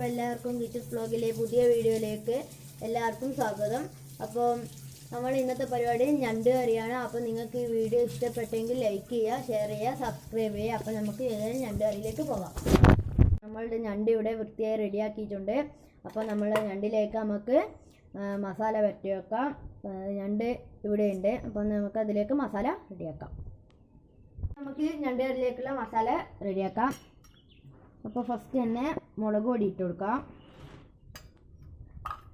അപ്പോൾ എല്ലാവർക്കും കിച്ചസ് വ്ലോഗിലെ പുതിയ വീഡിയോയിലേക്ക് എല്ലാവർക്കും സ്വാഗതം. അപ്പോൾ നമ്മൾ ഇന്നത്തെ പരിപാടി ഞണ്ട് കറിയാണ്. അപ്പോൾ നിങ്ങൾക്ക് ഈ വീഡിയോ ഇഷ്ടപ്പെട്ടെങ്കിൽ ലൈക്ക് ചെയ്യുക, ഷെയർ ചെയ്യുക, സബ്സ്ക്രൈബ് ചെയ്യുക. അപ്പോൾ നമുക്ക് ഏതായാലും ഞണ്ട് കറിയിലേക്ക് പോകാം. നമ്മളുടെ ഞണ്ട് ഇവിടെ വൃത്തിയായി റെഡിയാക്കിയിട്ടുണ്ട്. അപ്പോൾ നമ്മൾ ഞണ്ടിലേക്ക് നമുക്ക് മസാല പരട്ടി വെക്കാം. ഞണ്ട് ഇവിടെ ഉണ്ട്. അപ്പോൾ നമുക്ക് അതിലേക്ക് മസാല റെഡിയാക്കാം. നമുക്ക് ഞണ്ട് കറിയിലേക്കുള്ള മസാല റെഡിയാക്കാം. അപ്പോൾ ഫസ്റ്റ് തന്നെ മുളക് പൊടി ഇട്ട് കൊടുക്കാം.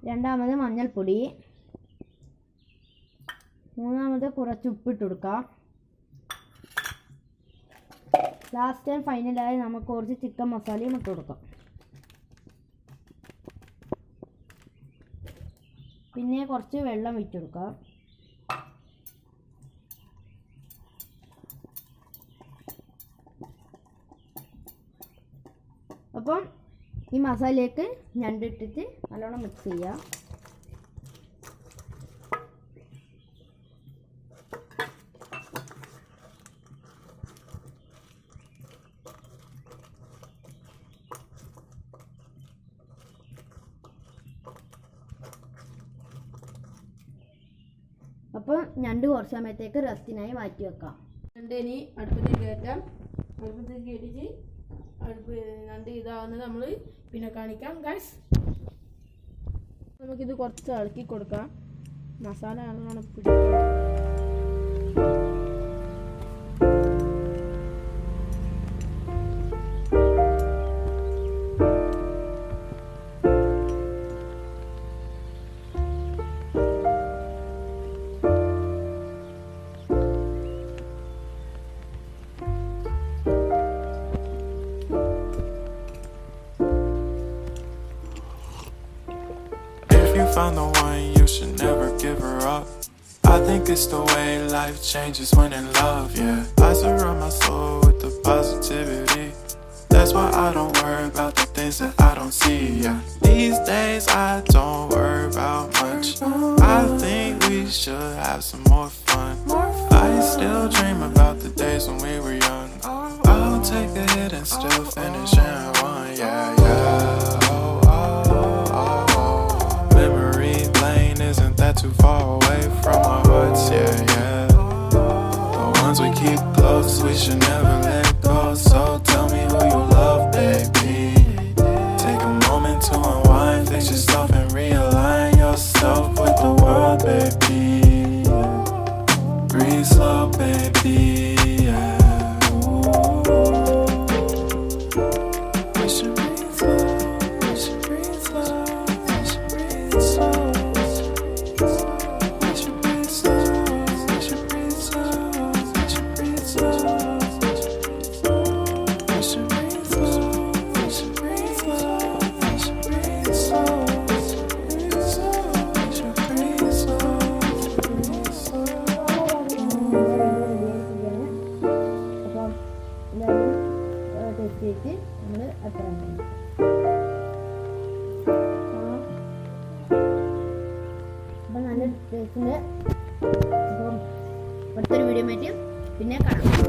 രണ്ടാമത് മഞ്ഞൾപ്പൊടി, മൂന്നാമത് കുറച്ച് ഉപ്പിട്ട് കൊടുക്കാം. ലാസ്റ്റ് ആൻഡ് ഫൈനലായി നമുക്ക് കുറച്ച് ചിക്കൻ മസാലയും ഇട്ട് കൊടുക്കാം. പിന്നെ കുറച്ച് വെള്ളം ഒഴിച്ച് കൊടുക്കാം. അപ്പം ഈ മസാലയ്ക്ക് ഞണ്ടിട്ടിട്ട് നല്ലോണം മിക്സ് ചെയ്യാം. അപ്പോൾ ഞണ്ട് കുറച്ച് സമയത്തേക്ക് റെസ്റ്റിനായി മാറ്റി വെക്കാം. ഞണ്ട് ഇനി അടുപ്പത്തേക്ക് കയറ്റാം. അടുപ്പത്തേക്ക് കയറ്റിച്ച് ഞണ്ട് ഇതാവുന്നത് നമ്മൾ പിന്നെ കാണിക്കാം ഗൈസ്. നമുക്കിത് കുറച്ച് ഇളക്കി കൊടുക്കാം. മസാല നല്ലോണം പിടിക്കാം. Found the one, you should never give her up. I think it's the way life changes when in love, yeah. I surround my soul with the positivity. That's why I don't worry about the things that I don't see, yeah. These days I don't worry about much. I think we should have some more fun. I still dream about the days when we were young. I'll take a hit and still finish in one, yeah, yeah. Too far away from our hearts, yeah, yeah. The ones we keep close, we should never let go. So tell me who you love, baby. Take a moment to unwind, fix yourself and realign yourself with the world, baby. Breathe slow, baby, yeah. We should breathe slow, we should breathe slow, we should breathe slow. നമ്മൾ അത്ര അപ്പം നല്ല ടേസ്റ്റിൻ്റെ. അപ്പം അടുത്തൊരു video മാറ്റി പിന്നെ കാണാം.